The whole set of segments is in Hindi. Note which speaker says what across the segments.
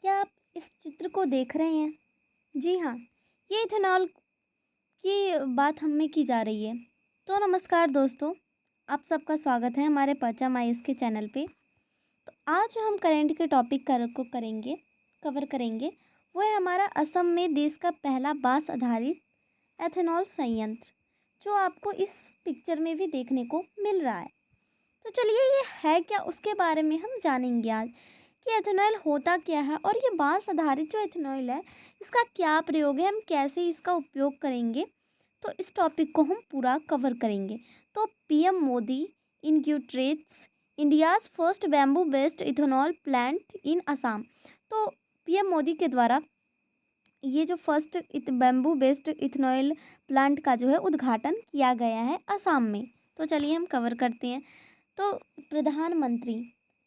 Speaker 1: क्या आप इस चित्र को देख रहे हैं? जी हाँ, ये इथेनॉल की बात हम में की जा रही है। तो नमस्कार दोस्तों, आप सबका स्वागत है हमारे पर्चा माइस के चैनल पे। तो आज जो हम करंट के टॉपिक कवर करेंगे, वो है हमारा असम में देश का पहला बाँस आधारित एथेनॉल संयंत्र, जो आपको इस पिक्चर में भी देखने को मिल रहा है। तो चलिए ये है क्या, उसके बारे में हम जानेंगे आज कि एथेनॉल होता क्या है और ये बाँस आधारित जो एथेनॉल है, इसका क्या प्रयोग है, हम कैसे इसका उपयोग करेंगे। तो इस टॉपिक को हम पूरा कवर करेंगे। तो PM Modi inaugurates India's first bamboo based ethanol plant in Assam. तो पीएम मोदी के द्वारा ये जो first bamboo based ethanol plant का जो है उद्घाटन किया गया है असम में। तो चलिए हम कवर करते हैं। तो प्रधानमंत्री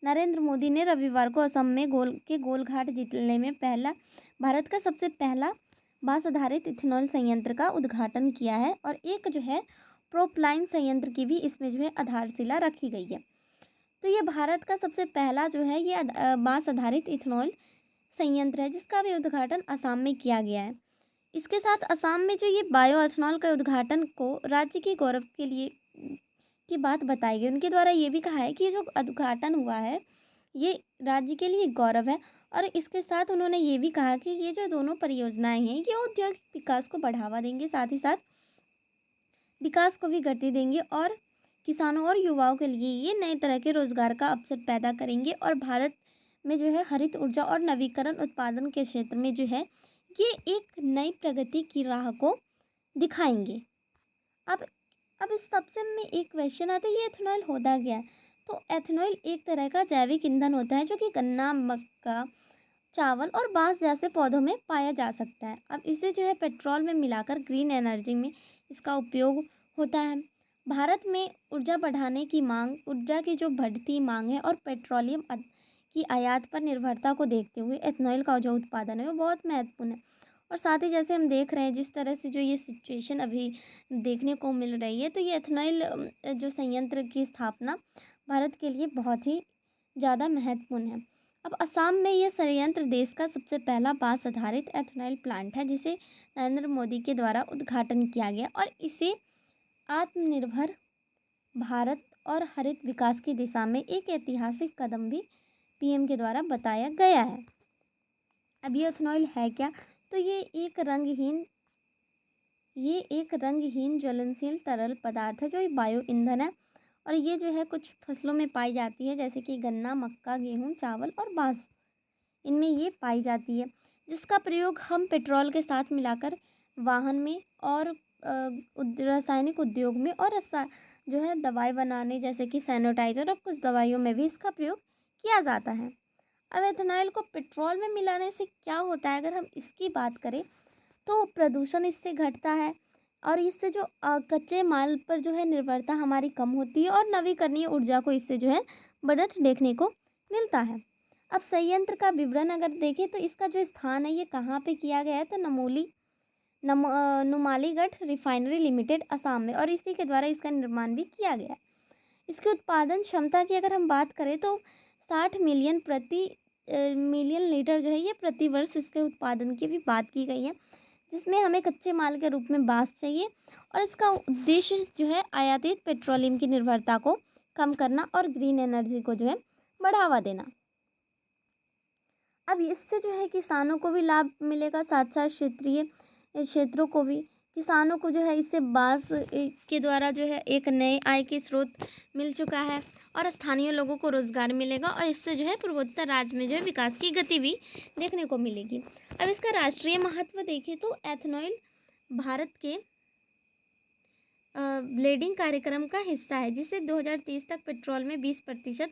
Speaker 1: नरेंद्र मोदी ने रविवार को असम में गोलघाट जिले में भारत का सबसे पहला बाँस आधारित इथेनॉल संयंत्र का उद्घाटन किया है और एक जो है प्रोपलाइन संयंत्र की भी इसमें जो है आधारशिला रखी गई है। तो ये भारत का सबसे पहला जो है ये बाँस आधारित इथेनॉल संयंत्र है, जिसका भी उद्घाटन असम में किया गया है। इसके साथ असम में जो ये बायो एथेनॉल के उद्घाटन को राज्य के गौरव के लिए की बात बताई गई। उनके द्वारा ये भी कहा है कि जो उद्घाटन हुआ है ये राज्य के लिए गौरव है। और इसके साथ उन्होंने ये भी कहा कि ये जो दोनों परियोजनाएं हैं ये औद्योगिक विकास को बढ़ावा देंगे, साथ ही साथ विकास को भी गति देंगे और किसानों और युवाओं के लिए ये नए तरह के रोजगार का अवसर पैदा करेंगे और भारत में जो है हरित ऊर्जा और नवीकरण उत्पादन के क्षेत्र में जो है ये एक नई प्रगति की राह को दिखाएंगे। अब इस सबसे में एक क्वेश्चन आता है, ये एथेनॉल होता क्या है? तो एथेनॉल एक तरह का जैविक ईंधन होता है जो कि गन्ना, मक्का, चावल और बांस जैसे पौधों में पाया जा सकता है। अब इसे जो है पेट्रोल में मिलाकर ग्रीन एनर्जी में इसका उपयोग होता है। भारत में ऊर्जा की जो बढ़ती मांग है और पेट्रोलियम की आयात पर निर्भरता को देखते हुए एथेनॉल का जो उत्पादन है वो बहुत महत्वपूर्ण है। और साथ ही जैसे हम देख रहे हैं जिस तरह से जो ये सिचुएशन अभी देखने को मिल रही है, तो ये एथेनॉल जो संयंत्र की स्थापना भारत के लिए बहुत ही ज़्यादा महत्वपूर्ण है। अब असम में ये संयंत्र देश का सबसे पहला बाँस आधारित एथेनॉल प्लांट है, जिसे नरेंद्र मोदी के द्वारा उद्घाटन किया गया और इसे आत्मनिर्भर भारत और हरित विकास की दिशा में एक ऐतिहासिक कदम भी पीएम के द्वारा बताया गया है। अब ये एथेनॉल है क्या? तो ये एक रंगहीन ज्वलनशील तरल पदार्थ है जो बायो ईंधन है और ये जो है कुछ फसलों में पाई जाती है, जैसे कि गन्ना, मक्का, गेहूँ, चावल और बाँस, इनमें ये पाई जाती है, जिसका प्रयोग हम पेट्रोल के साथ मिलाकर वाहन में और रासायनिक उद्योग में और जो है दवाई बनाने जैसे कि सैनिटाइज़र और कुछ दवाइयों में भी इसका प्रयोग किया जाता है। अब एथेनॉल को पेट्रोल में मिलाने से क्या होता है, अगर हम इसकी बात करें तो प्रदूषण इससे घटता है और इससे जो कच्चे माल पर जो है निर्भरता हमारी कम होती है और नवीकरणीय ऊर्जा को इससे जो है बढ़त देखने को मिलता है। अब संयंत्र का विवरण अगर देखें तो इसका जो स्थान है ये कहाँ पे किया गया है, तो नुमालीगढ़ रिफाइनरी लिमिटेड असम में, और इसी के द्वारा इसका निर्माण भी किया गया है। इसकी उत्पादन क्षमता की अगर हम बात करें तो 60 मिलियन लीटर जो है ये प्रति वर्ष इसके उत्पादन की भी बात की गई है, जिसमें हमें कच्चे माल के रूप में बाँस चाहिए और इसका उद्देश्य जो है आयातित पेट्रोलियम की निर्भरता को कम करना और ग्रीन एनर्जी को जो है बढ़ावा देना। अब इससे जो है किसानों को भी लाभ मिलेगा, साथ साथ क्षेत्रीय क्षेत्रों को भी, किसानों को जो है इससे बाँस के द्वारा जो है एक नए आय के स्रोत मिल चुका है और स्थानीय लोगों को रोज़गार मिलेगा और इससे जो है पूर्वोत्तर राज्य में जो है विकास की गति भी देखने को मिलेगी। अब इसका राष्ट्रीय महत्व देखें तो एथेनॉल भारत के ब्लेंडिंग कार्यक्रम का हिस्सा है, जिसे 2030 तक पेट्रोल में 20%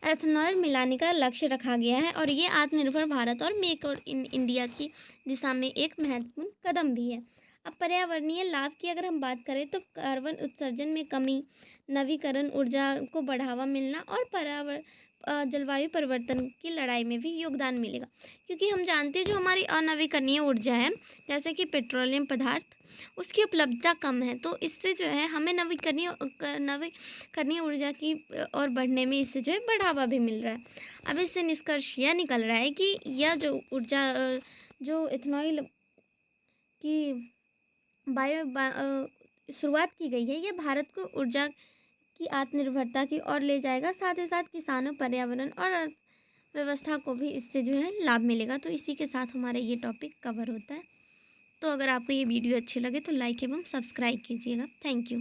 Speaker 1: एथेनॉल मिलाने का लक्ष्य रखा गया है और ये आत्मनिर्भर भारत और मेक इन इंडिया की दिशा में एक महत्वपूर्ण कदम भी है। अब पर्यावरणीय लाभ की अगर हम बात करें तो कार्बन उत्सर्जन में कमी, नवीकरण ऊर्जा को बढ़ावा मिलना और जलवायु परिवर्तन की लड़ाई में भी योगदान मिलेगा, क्योंकि हम जानते हैं जो हमारी अनवीकरणीय ऊर्जा है, जैसे कि पेट्रोलियम पदार्थ, उसकी उपलब्धता कम है। तो इससे जो है हमें नवीकरणीय ऊर्जा की और बढ़ने में इससे जो है बढ़ावा भी मिल रहा है। अब इससे निष्कर्ष यह निकल रहा है कि यह जो ऊर्जा जो इथेनॉल की शुरुआत की गई है, ये भारत को ऊर्जा की आत्मनिर्भरता की ओर ले जाएगा। साथ ही साथ किसानों, पर्यावरण और अर्थव्यवस्था को भी इससे जो है लाभ मिलेगा। तो इसी के साथ हमारा ये टॉपिक कवर होता है। तो अगर आपको ये वीडियो अच्छी लगे तो लाइक एवं सब्सक्राइब कीजिएगा। Thank you.